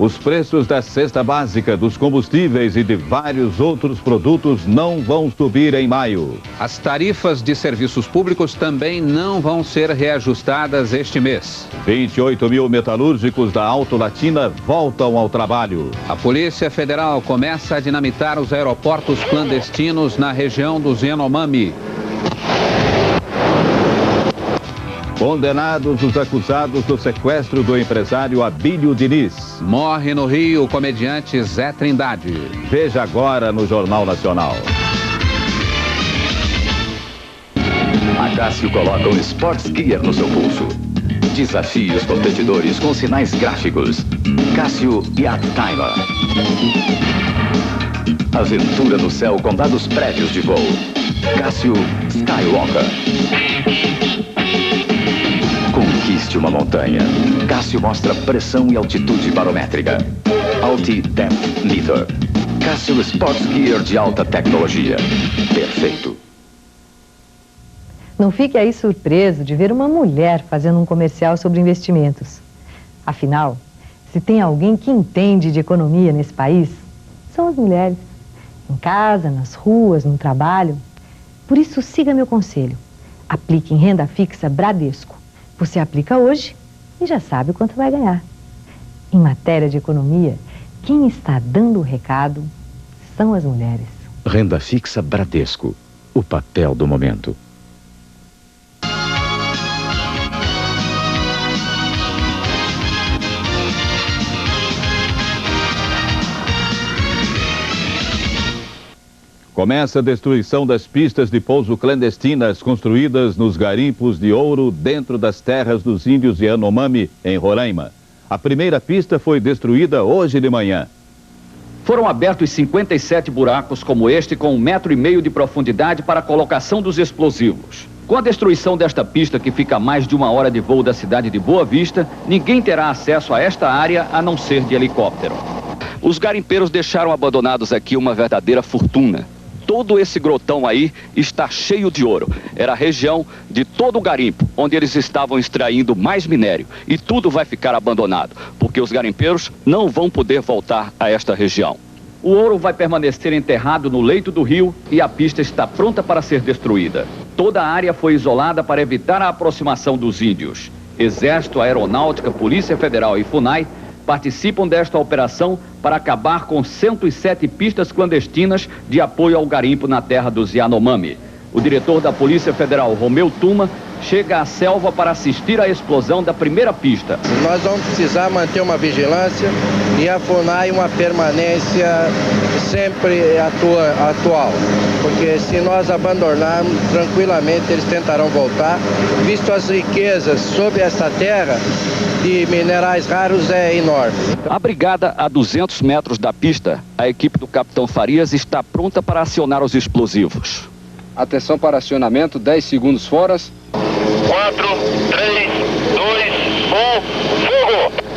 Os preços da cesta básica, dos combustíveis e de vários outros produtos não vão subir em maio. As tarifas de serviços públicos também não vão ser reajustadas este mês. 28 mil metalúrgicos da Alto Latina voltam ao trabalho. A Polícia Federal começa a dinamitar os aeroportos clandestinos na região do Yanomami. Condenados os acusados do sequestro do empresário Abílio Diniz. Morre no Rio o comediante Zé Trindade. Veja agora no Jornal Nacional. A Cássio coloca o Sports Gear no seu pulso. Desafie os competidores com sinais gráficos. Cássio Yacht Timer. Aventura no céu com dados prévios de voo. Cássio Skywalker. Conquiste uma montanha. Cássio mostra pressão e altitude barométrica. Alti Depth Meter. Cássio Sports Gear de alta tecnologia. Perfeito. Não fique aí surpreso de ver uma mulher fazendo um comercial sobre investimentos. Afinal, se tem alguém que entende de economia nesse país, são as mulheres. Em casa, nas ruas, no trabalho. Por isso, siga meu conselho. Aplique em renda fixa Bradesco. Você aplica hoje e já sabe quanto vai ganhar. Em matéria de economia, quem está dando o recado são as mulheres. Renda fixa Bradesco. O papel do momento. Começa a destruição das pistas de pouso clandestinas construídas nos garimpos de ouro dentro das terras dos índios Yanomami, em Roraima. A primeira pista foi destruída hoje de manhã. Foram abertos 57 buracos como este com 1,5 metro de profundidade para a colocação dos explosivos. Com a destruição desta pista, que fica a mais de 1 hora de voo da cidade de Boa Vista, ninguém terá acesso a esta área a não ser de helicóptero. Os garimpeiros deixaram abandonados aqui uma verdadeira fortuna. Todo esse grotão aí está cheio de ouro. Era a região de todo o garimpo, onde eles estavam extraindo mais minério. E tudo vai ficar abandonado, porque os garimpeiros não vão poder voltar a esta região. O ouro vai permanecer enterrado no leito do rio e a pista está pronta para ser destruída. Toda a área foi isolada para evitar a aproximação dos índios. Exército, Aeronáutica, Polícia Federal e FUNAI participam desta operação para acabar com 107 pistas clandestinas de apoio ao garimpo na terra dos Yanomami. O diretor da Polícia Federal, Romeu Tuma, chega à selva para assistir à explosão da primeira pista. Nós vamos precisar manter uma vigilância e a FUNAI uma permanência sempre atual, porque se nós abandonarmos, tranquilamente eles tentarão voltar, visto as riquezas sobre essa terra de minerais raros é enorme. Abrigada a 200 metros da pista, a equipe do capitão Farias está pronta para acionar os explosivos. Atenção para acionamento, 10 segundos fora. 4, 3, 2, 1, fogo!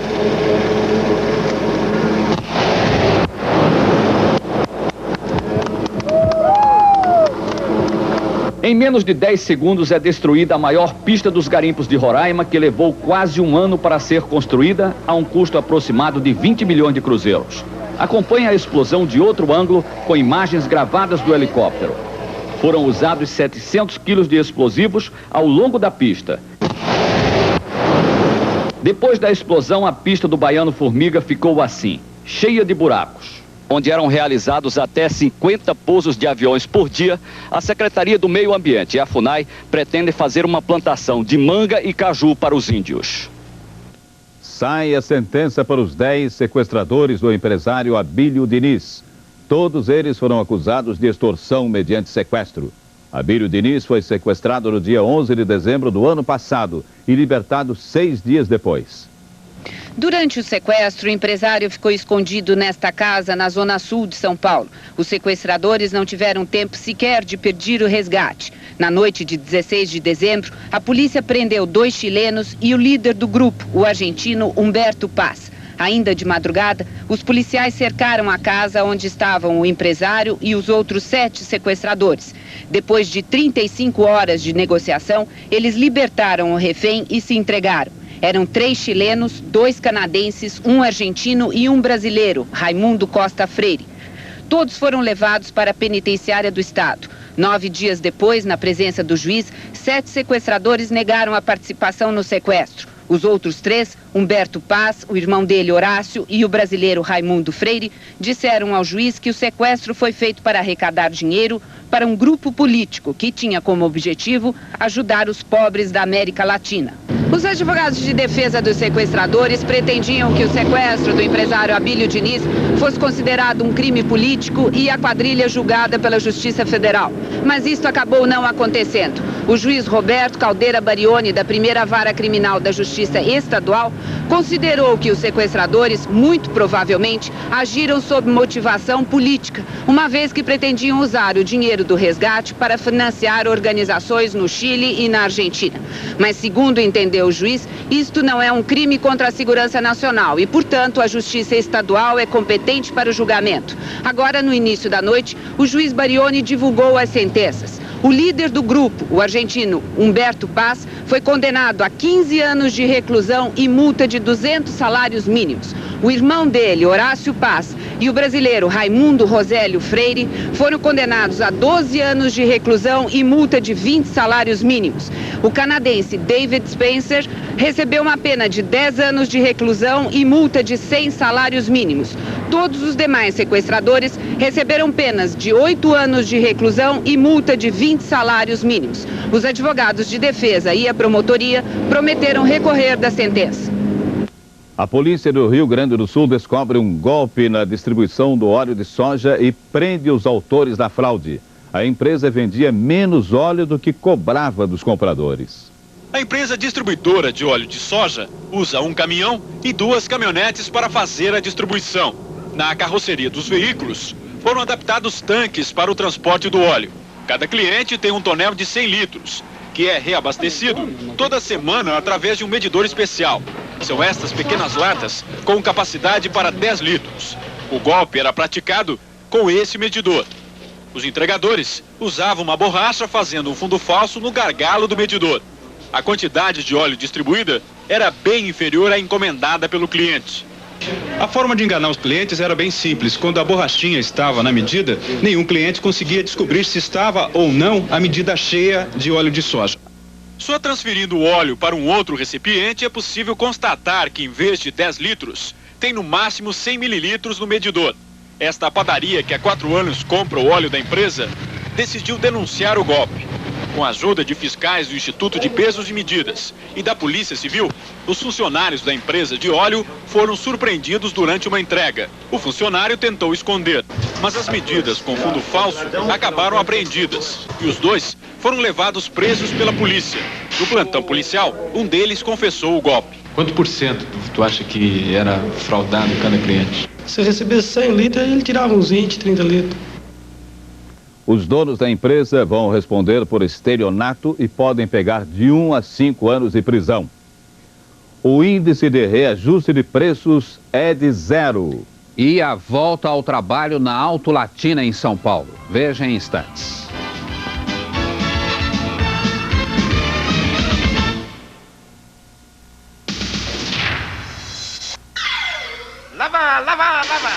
Em menos de 10 segundos é destruída a maior pista dos garimpos de Roraima, que levou quase 1 ano para ser construída, a um custo aproximado de 20 milhões de cruzeiros. Acompanhe a explosão de outro ângulo com imagens gravadas do helicóptero. Foram usados 700 quilos de explosivos ao longo da pista. Depois da explosão, a pista do Baiano Formiga ficou assim, cheia de buracos. Onde eram realizados até 50 pousos de aviões por dia, a Secretaria do Meio Ambiente e a FUNAI pretendem fazer uma plantação de manga e caju para os índios. Sai a sentença para os 10 sequestradores do empresário Abílio Diniz. Todos eles foram acusados de extorsão mediante sequestro. Abílio Diniz foi sequestrado no dia 11 de dezembro do ano passado e libertado 6 dias depois. Durante o sequestro, o empresário ficou escondido nesta casa na zona sul de São Paulo. Os sequestradores não tiveram tempo sequer de pedir o resgate. Na noite de 16 de dezembro, a polícia prendeu 2 chilenos e o líder do grupo, o argentino Humberto Paz. Ainda de madrugada, os policiais cercaram a casa onde estavam o empresário e os outros 7 sequestradores. Depois de 35 horas de negociação, eles libertaram o refém e se entregaram. Eram 3 chilenos, 2 canadenses, 1 argentino e 1 brasileiro, Raimundo Costa Freire. Todos foram levados para a penitenciária do estado. 9 dias depois, na presença do juiz, 7 sequestradores negaram a participação no sequestro. Os outros 3, Humberto Paz, o irmão dele Horácio e o brasileiro Raimundo Freire, disseram ao juiz que o sequestro foi feito para arrecadar dinheiro para um grupo político que tinha como objetivo ajudar os pobres da América Latina. Os advogados de defesa dos sequestradores pretendiam que o sequestro do empresário Abílio Diniz fosse considerado um crime político e a quadrilha julgada pela Justiça Federal. Mas isso acabou não acontecendo. O juiz Roberto Caldeira Barioni, da primeira vara criminal da Justiça Estadual, considerou que os sequestradores, muito provavelmente, agiram sob motivação política, uma vez que pretendiam usar o dinheiro do resgate para financiar organizações no Chile e na Argentina. Mas, segundo entendeu o juiz, isto não é um crime contra a segurança nacional e, portanto, a Justiça Estadual é competente para o julgamento. Agora, no início da noite, o juiz Barioni divulgou as sentenças. O líder do grupo, o argentino Humberto Paz, foi condenado a 15 anos de reclusão e multa de 200 salários mínimos. O irmão dele, Horácio Paz, e o brasileiro Raimundo Rosélio Freire foram condenados a 12 anos de reclusão e multa de 20 salários mínimos. O canadense David Spencer recebeu uma pena de 10 anos de reclusão e multa de 100 salários mínimos. Todos os demais sequestradores receberam penas de 8 anos de reclusão e multa de 20 salários mínimos. Os advogados de defesa e a promotoria prometeram recorrer da sentença. A polícia do Rio Grande do Sul descobre um golpe na distribuição do óleo de soja e prende os autores da fraude. A empresa vendia menos óleo do que cobrava dos compradores. A empresa distribuidora de óleo de soja usa um caminhão e 2 caminhonetes para fazer a distribuição. Na carroceria dos veículos, foram adaptados tanques para o transporte do óleo. Cada cliente tem um tonel de 100 litros, que é reabastecido toda semana através de um medidor especial. São estas pequenas latas com capacidade para 10 litros. O golpe era praticado com esse medidor. Os entregadores usavam uma borracha fazendo um fundo falso no gargalo do medidor. A quantidade de óleo distribuída era bem inferior à encomendada pelo cliente. A forma de enganar os clientes era bem simples. Quando a borrachinha estava na medida, nenhum cliente conseguia descobrir se estava ou não a medida cheia de óleo de soja. Só transferindo o óleo para um outro recipiente é possível constatar que, em vez de 10 litros, tem no máximo 100 mililitros no medidor. Esta padaria, que há 4 anos compra o óleo da empresa, decidiu denunciar o golpe. Com a ajuda de fiscais do Instituto de Pesos e Medidas e da Polícia Civil, os funcionários da empresa de óleo foram surpreendidos durante uma entrega. O funcionário tentou esconder, mas as medidas com fundo falso acabaram apreendidas e os 2 foram levados presos pela polícia. No plantão policial, um deles confessou o golpe. Quanto por cento tu acha que era fraudado cada cliente? Se recebesse 100 litros, ele tirava uns 20, 30 litros. Os donos da empresa vão responder por estelionato e podem pegar de 1 a 5 anos de prisão. O índice de reajuste de preços é de 0. E a volta ao trabalho na Alto Latina, em São Paulo. Veja em instantes. Lava, lava, lava.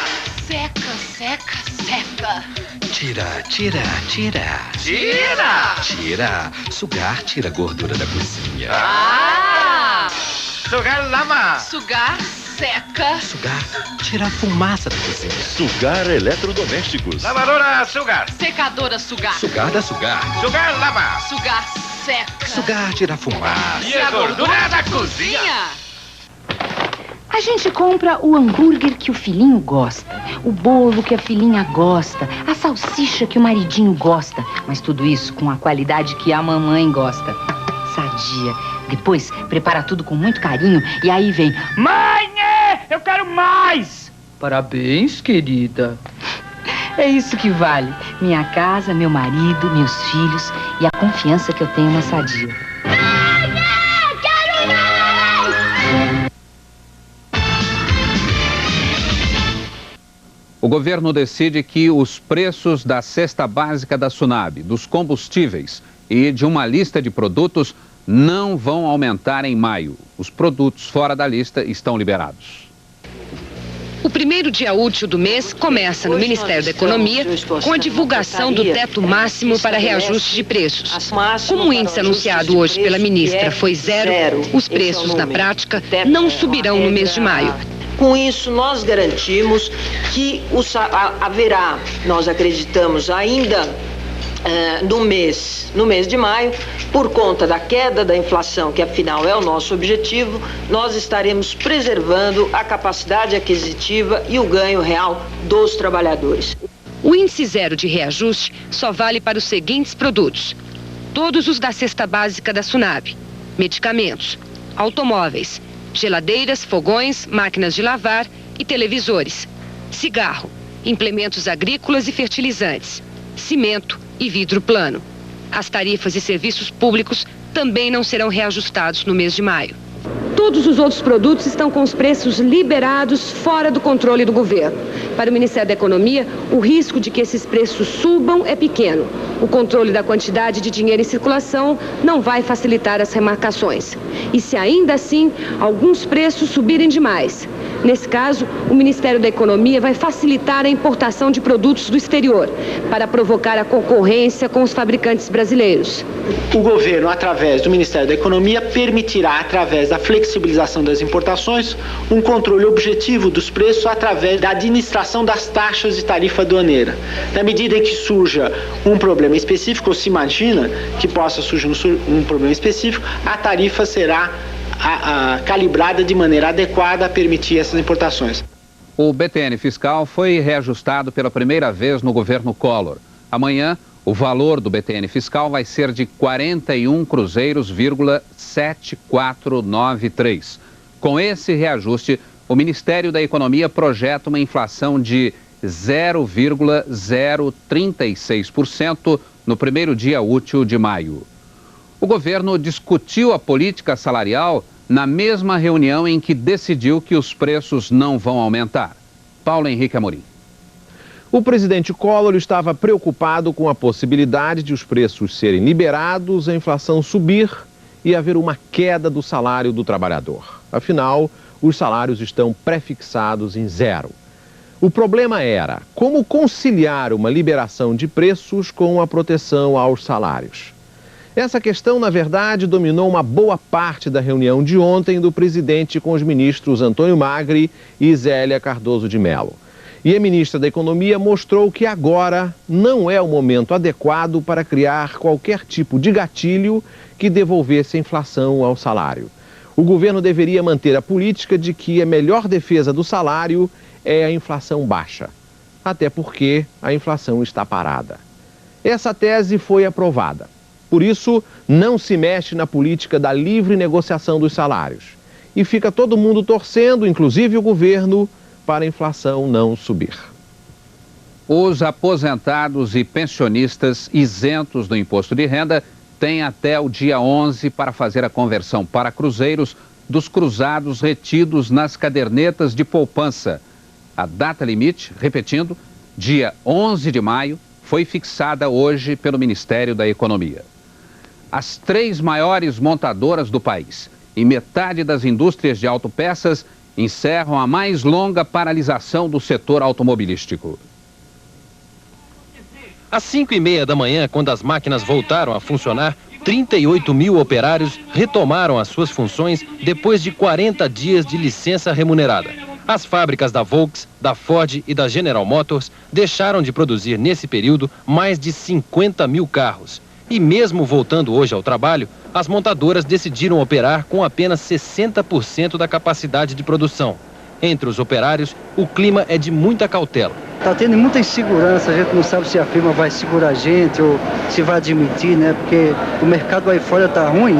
Seca, seca, seca. Tira, tira, tira. Tira! Tira. Sugar tira a gordura da cozinha. Ah! Sugar, lava. Sugar, seca. Sugar tira a fumaça da cozinha. Sugar eletrodomésticos. Lavadora, sugar. Secadora, sugar. Sugar da Sugar. Sugar, lava. Sugar, seca. Sugar tira a fumaça. E a gordura da cozinha. A gente compra o hambúrguer que o filhinho gosta, o bolo que a filhinha gosta, a salsicha que o maridinho gosta, mas tudo isso com a qualidade que a mamãe gosta. Sadia. Depois, prepara tudo com muito carinho e aí vem: mãe, eu quero mais! Parabéns, querida. É isso que vale. Minha casa, meu marido, meus filhos e a confiança que eu tenho na Sadia. O governo decide que os preços da cesta básica da Sunab, dos combustíveis e de uma lista de produtos não vão aumentar em maio. Os produtos fora da lista estão liberados. O primeiro dia útil do mês começa no Ministério da Economia com a divulgação do teto máximo para reajuste de preços. Como o índice anunciado hoje pela ministra foi zero, os preços na prática não subirão no mês de maio. Com isso, nós garantimos que haverá, nós acreditamos ainda no mês de maio, por conta da queda da inflação, que afinal é o nosso objetivo, nós estaremos preservando a capacidade aquisitiva e o ganho real dos trabalhadores. O índice zero de reajuste só vale para os seguintes produtos: todos os da cesta básica da SUNAB, medicamentos, automóveis, geladeiras, fogões, máquinas de lavar e televisores, cigarro, implementos agrícolas e fertilizantes, cimento e vidro plano. As tarifas e serviços públicos também não serão reajustados no mês de maio. Todos os outros produtos estão com os preços liberados fora do controle do governo. Para o Ministério da Economia, o risco de que esses preços subam é pequeno. O controle da quantidade de dinheiro em circulação não vai facilitar as remarcações. E se ainda assim alguns preços subirem demais, nesse caso, o Ministério da Economia vai facilitar a importação de produtos do exterior para provocar a concorrência com os fabricantes brasileiros. O governo, através do Ministério da Economia, permitirá, através da flexibilização das importações, um controle objetivo dos preços através da administração das taxas de tarifa aduaneira. Na medida em que surja um problema específico, ou se imagina que possa surgir um problema específico, a tarifa será calibrada de maneira adequada a permitir essas importações. O BTN fiscal foi reajustado pela primeira vez no governo Collor. Amanhã, o valor do BTN fiscal vai ser de 41 cruzeiros,7493. Com esse reajuste, o Ministério da Economia projeta uma inflação de 0,036% no primeiro dia útil de maio. O governo discutiu a política salarial na mesma reunião em que decidiu que os preços não vão aumentar. Paulo Henrique Amorim. O presidente Collor estava preocupado com a possibilidade de os preços serem liberados, a inflação subir e haver uma queda do salário do trabalhador. Afinal, os salários estão prefixados em zero. O problema era como conciliar uma liberação de preços com a proteção aos salários. Essa questão, na verdade, dominou uma boa parte da reunião de ontem do presidente com os ministros Antônio Magri e Zélia Cardoso de Mello. E a ministra da Economia mostrou que agora não é o momento adequado para criar qualquer tipo de gatilho que devolvesse a inflação ao salário. O governo deveria manter a política de que a melhor defesa do salário é a inflação baixa, até porque a inflação está parada. Essa tese foi aprovada. Por isso, não se mexe na política da livre negociação dos salários. E fica todo mundo torcendo, inclusive o governo, para a inflação não subir. Os aposentados e pensionistas isentos do imposto de renda têm até o dia 11 para fazer a conversão para cruzeiros dos cruzados retidos nas cadernetas de poupança. A data limite, repetindo, dia 11 de maio, foi fixada hoje pelo Ministério da Economia. As 3 maiores montadoras do país e metade das indústrias de autopeças encerram a mais longa paralisação do setor automobilístico. Às 5h30 da manhã, quando as máquinas voltaram a funcionar, 38 mil operários retomaram as suas funções depois de 40 dias de licença remunerada. As fábricas da Volks, da Ford e da General Motors deixaram de produzir nesse período mais de 50 mil carros. E mesmo voltando hoje ao trabalho, as montadoras decidiram operar com apenas 60% da capacidade de produção. Entre os operários, o clima é de muita cautela. Está tendo muita insegurança, a gente não sabe se a firma vai segurar a gente ou se vai admitir, né? Porque o mercado aí fora está ruim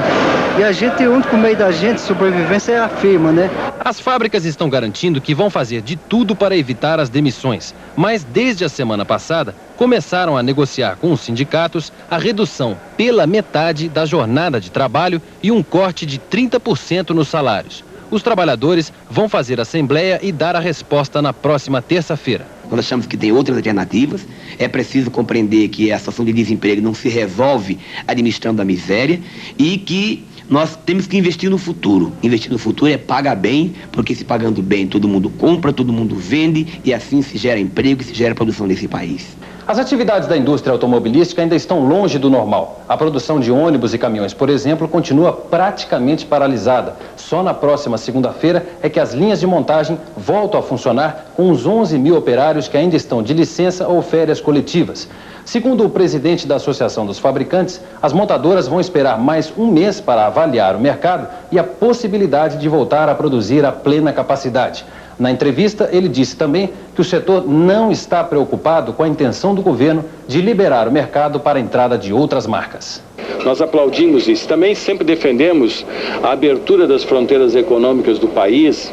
e a gente, o único meio da gente, sobrevivência é a firma, né? As fábricas estão garantindo que vão fazer de tudo para evitar as demissões, mas desde a semana passada começaram a negociar com os sindicatos a redução pela metade da jornada de trabalho e um corte de 30% nos salários. Os trabalhadores vão fazer assembleia e dar a resposta na próxima terça-feira. Nós achamos que tem outras alternativas, é preciso compreender que a situação de desemprego não se resolve administrando a miséria e que Nós temos que investir no futuro. Investir no futuro é pagar bem, porque se pagando bem todo mundo compra, todo mundo vende e assim se gera emprego e se gera produção nesse país. As atividades da indústria automobilística ainda estão longe do normal. A produção de ônibus e caminhões, por exemplo, continua praticamente paralisada. Só na próxima segunda-feira é que as linhas de montagem voltam a funcionar com os 11 mil operários que ainda estão de licença ou férias coletivas. Segundo o presidente da Associação dos Fabricantes, as montadoras vão esperar mais um mês para avaliar o mercado e a possibilidade de voltar a produzir a plena capacidade. Na entrevista, ele disse também que o setor não está preocupado com a intenção do governo de liberar o mercado para a entrada de outras marcas. Nós aplaudimos isso. Também sempre defendemos a abertura das fronteiras econômicas do país,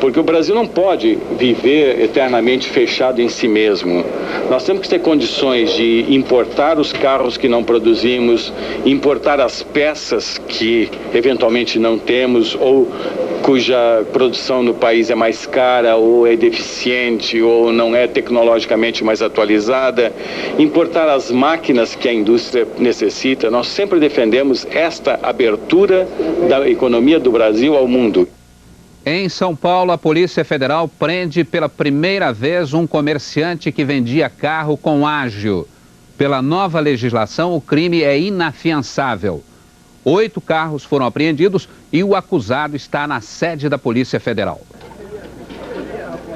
porque o Brasil não pode viver eternamente fechado em si mesmo. Nós temos que ter condições de importar os carros que não produzimos, importar as peças que eventualmente não temos ou cuja produção no país é mais cara ou é deficiente ou não é tecnologicamente mais atualizada, importar as máquinas que a indústria necessita. Nós sempre defendemos esta abertura da economia do Brasil ao mundo. Em São Paulo, a Polícia Federal prende pela primeira vez um comerciante que vendia carro com ágio. Pela nova legislação, o crime é inafiançável. 8 carros foram apreendidos e o acusado está na sede da Polícia Federal.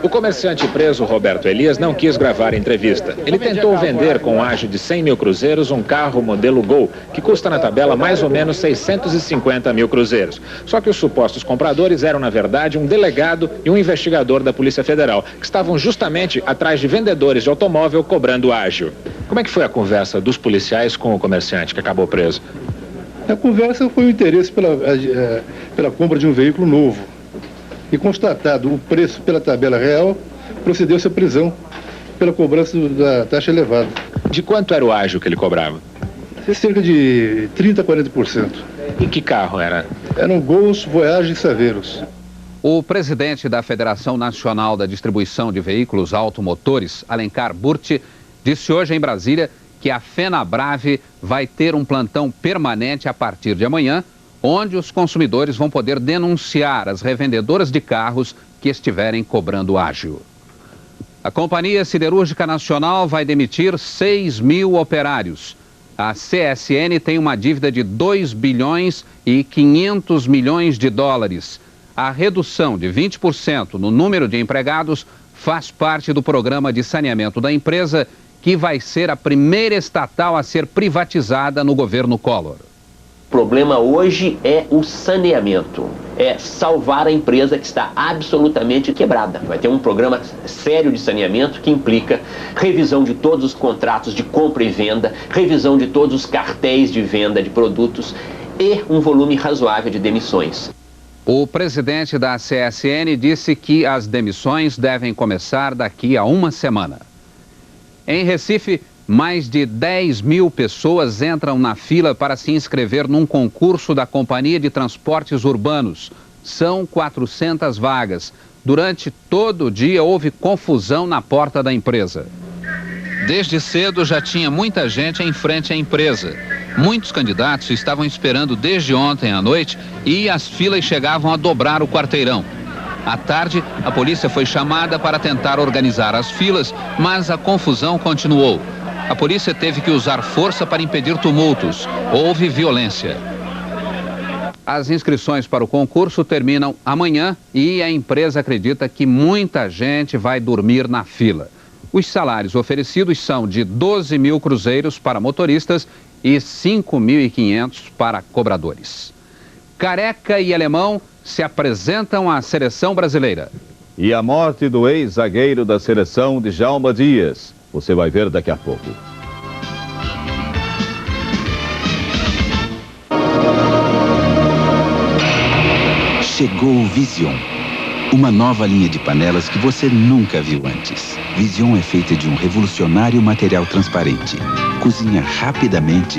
O comerciante preso, Roberto Elias, não quis gravar a entrevista. Ele tentou vender com ágio de 100 mil cruzeiros um carro modelo Gol, que custa na tabela mais ou menos 650 mil cruzeiros. Só que os supostos compradores eram, na verdade, um delegado e um investigador da Polícia Federal, que estavam justamente atrás de vendedores de automóvel cobrando ágio. Como é que foi a conversa dos policiais com o comerciante que acabou preso? A conversa foi o interesse pela compra de um veículo novo. E constatado o preço pela tabela real, procedeu-se à prisão pela cobrança da taxa elevada. De quanto era o ágio que ele cobrava? Cerca de 30% a 40%. E que carro era? Eram Gols, Voyage e Saveiros. O presidente da Federação Nacional da Distribuição de Veículos Automotores, Alencar Burti, disse hoje em Brasília que a FenaBrave vai ter um plantão permanente a partir de amanhã, onde os consumidores vão poder denunciar as revendedoras de carros que estiverem cobrando ágio. A Companhia Siderúrgica Nacional vai demitir 6 mil operários. A CSN tem uma dívida de 2 bilhões e 500 milhões de dólares. A redução de 20% no número de empregados faz parte do programa de saneamento da empresa, que vai ser a primeira estatal a ser privatizada no governo Collor. O problema hoje é o saneamento, é salvar a empresa que está absolutamente quebrada. Vai ter um programa sério de saneamento que implica revisão de todos os contratos de compra e venda, revisão de todos os cartéis de venda de produtos e um volume razoável de demissões. O presidente da CSN disse que as demissões devem começar daqui a uma semana. Em Recife, mais de 10 mil pessoas entram na fila para se inscrever num concurso da Companhia de Transportes Urbanos. São 400 vagas. Durante todo o dia houve confusão na porta da empresa. Desde cedo já tinha muita gente em frente à empresa. Muitos candidatos estavam esperando desde ontem à noite e as filas chegavam a dobrar o quarteirão. À tarde, a polícia foi chamada para tentar organizar as filas, mas a confusão continuou. A polícia teve que usar força para impedir tumultos. Houve violência. As inscrições para o concurso terminam amanhã e a empresa acredita que muita gente vai dormir na fila. Os salários oferecidos são de 12 mil cruzeiros para motoristas e 5.500 para cobradores. Careca e Alemão se apresentam à seleção brasileira. E a morte do ex-zagueiro da seleção, Djalma Dias. Você vai ver daqui a pouco. Chegou o Vision, uma nova linha de panelas que você nunca viu antes. Vision é feita de um revolucionário material transparente, cozinha rapidamente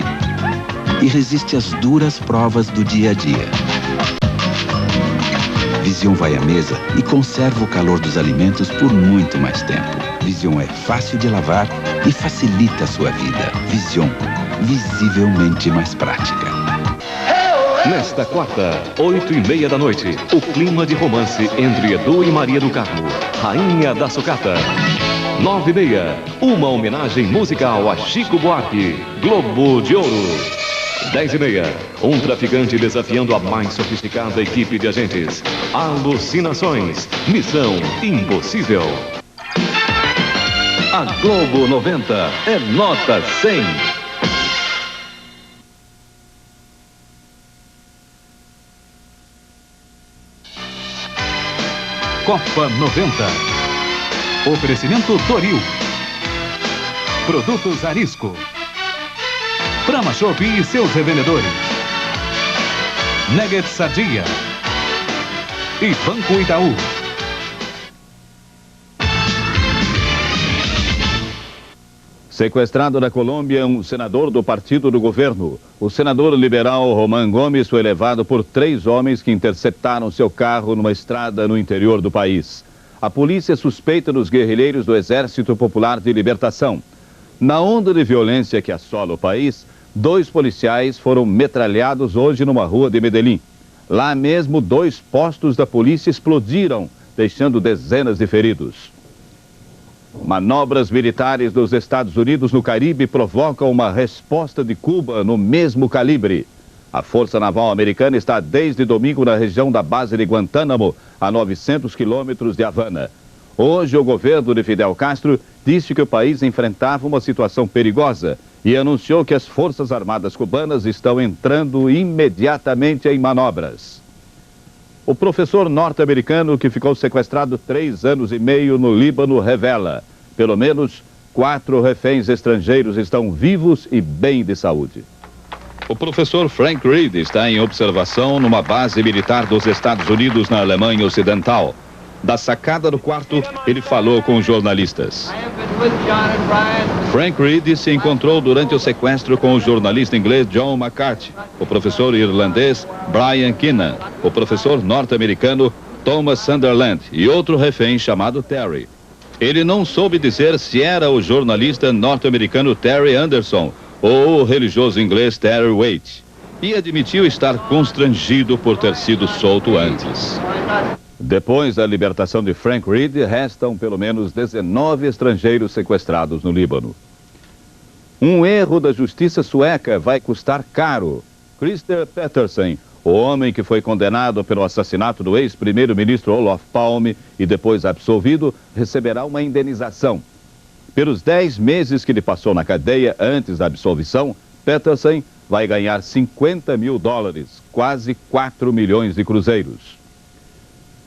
e resiste às duras provas do dia a dia. Vision vai à mesa e conserva o calor dos alimentos por muito mais tempo. Vision é fácil de lavar e facilita a sua vida. Vision, visivelmente mais prática. Nesta quarta, 8h30 da noite, o clima de romance entre Edu e Maria do Carmo, Rainha da Sucata. 9h30, uma homenagem musical a Chico Buarque, Globo de Ouro. 10h30, um traficante desafiando a mais sofisticada equipe de agentes. Alucinações, missão impossível. A Globo 90 é nota 100. Copa 90. Oferecimento Doril. Produtos Arisco. Brahma Shopping e seus revendedores. Nugget Sadia. E Banco Itaú. Sequestrado na Colômbia, um senador do partido do governo. O senador liberal Román Gomes foi levado por 3 homens que interceptaram seu carro numa estrada no interior do país. A polícia suspeita dos guerrilheiros do Exército Popular de Libertação. Na onda de violência que assola o país, 2 policiais foram metralhados hoje numa rua de Medellín. Lá mesmo, 2 postos da polícia explodiram, deixando dezenas de feridos. Manobras militares dos Estados Unidos no Caribe provocam uma resposta de Cuba no mesmo calibre. A Força Naval Americana está desde domingo na região da base de Guantánamo, a 900 quilômetros de Havana. Hoje, o governo de Fidel Castro disse que o país enfrentava uma situação perigosa e anunciou que as Forças Armadas cubanas estão entrando imediatamente em manobras. O professor norte-americano que ficou sequestrado 3 anos e meio no Líbano revela: pelo menos 4 reféns estrangeiros estão vivos e bem de saúde. O professor Frank Reed está em observação numa base militar dos Estados Unidos na Alemanha Ocidental. Da sacada do quarto, ele falou com os jornalistas. Frank Reed se encontrou durante o sequestro com o jornalista inglês John McCarthy, o professor irlandês Brian Keenan, o professor norte-americano Thomas Sunderland e outro refém chamado Terry. Ele não soube dizer se era o jornalista norte-americano Terry Anderson ou o religioso inglês Terry Waite, e admitiu estar constrangido por ter sido solto antes. Depois da libertação de Frank Reed, restam pelo menos 19 estrangeiros sequestrados no Líbano. Um erro da justiça sueca vai custar caro. Christer Pettersen, o homem que foi condenado pelo assassinato do ex-primeiro-ministro Olof Palme e depois absolvido, receberá uma indenização. Pelos 10 meses que ele passou na cadeia antes da absolvição, Pettersen vai ganhar $50 mil, quase 4 milhões de cruzeiros.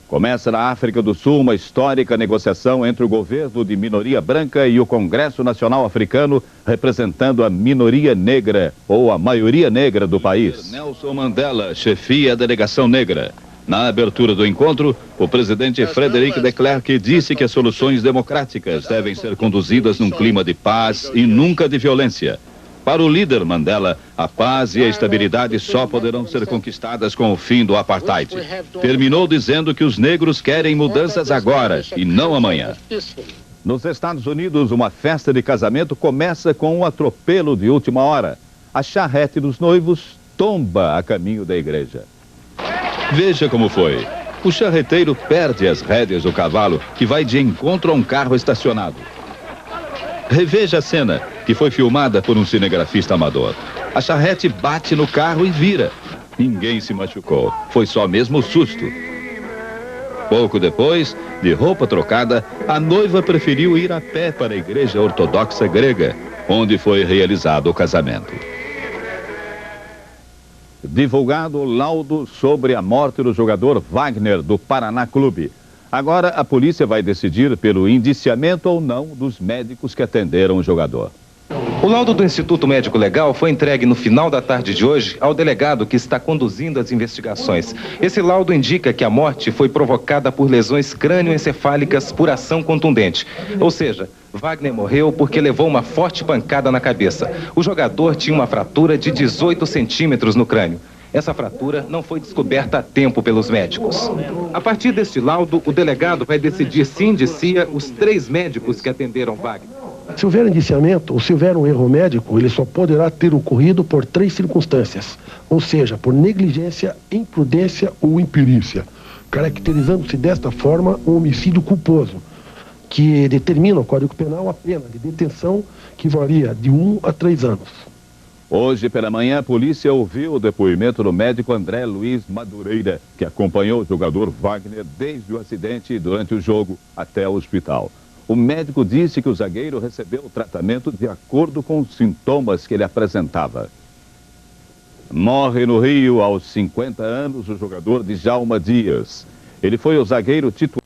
Começa na África do Sul uma histórica negociação entre o governo de minoria branca e o Congresso Nacional Africano, representando a minoria negra ou a maioria negra do país. Nelson Mandela chefia a delegação negra. Na abertura do encontro, o presidente Frederic de Klerk disse que as soluções democráticas devem ser conduzidas num clima de paz e nunca de violência. Para o líder Mandela, a paz e a estabilidade só poderão ser conquistadas com o fim do apartheid. Terminou dizendo que os negros querem mudanças agora e não amanhã. Nos Estados Unidos, uma festa de casamento começa com um atropelo de última hora. A charrete dos noivos tomba a caminho da igreja. Veja como foi. O charreteiro perde as rédeas do cavalo que vai de encontro a um carro estacionado. Reveja a cena, que foi filmada por um cinegrafista amador. A charrete bate no carro e vira. Ninguém se machucou, foi só mesmo o susto. Pouco depois, de roupa trocada, a noiva preferiu ir a pé para a igreja ortodoxa grega, onde foi realizado o casamento. Divulgado o laudo sobre a morte do jogador Wagner do Paraná Clube. Agora a polícia vai decidir pelo indiciamento ou não dos médicos que atenderam o jogador. O laudo do Instituto Médico Legal foi entregue no final da tarde de hoje ao delegado que está conduzindo as investigações. Esse laudo indica que a morte foi provocada por lesões crânioencefálicas por ação contundente. Ou seja, Wagner morreu porque levou uma forte pancada na cabeça. O jogador tinha uma fratura de 18 centímetros no crânio. Essa fratura não foi descoberta a tempo pelos médicos. A partir deste laudo, o delegado vai decidir se indicia os 3 médicos que atenderam Wagner. Se houver indiciamento ou se houver um erro médico, ele só poderá ter ocorrido por 3 circunstâncias, ou seja, por negligência, imprudência ou imperícia, caracterizando-se desta forma um homicídio culposo, que determina o Código Penal a pena de detenção que varia de 1 a 3 anos. Hoje pela manhã, a polícia ouviu o depoimento do médico André Luiz Madureira, que acompanhou o jogador Wagner desde o acidente e durante o jogo até o hospital. O médico disse que o zagueiro recebeu o tratamento de acordo com os sintomas que ele apresentava. Morre no Rio, aos 50 anos, o jogador Djalma Dias. Ele foi o zagueiro titular.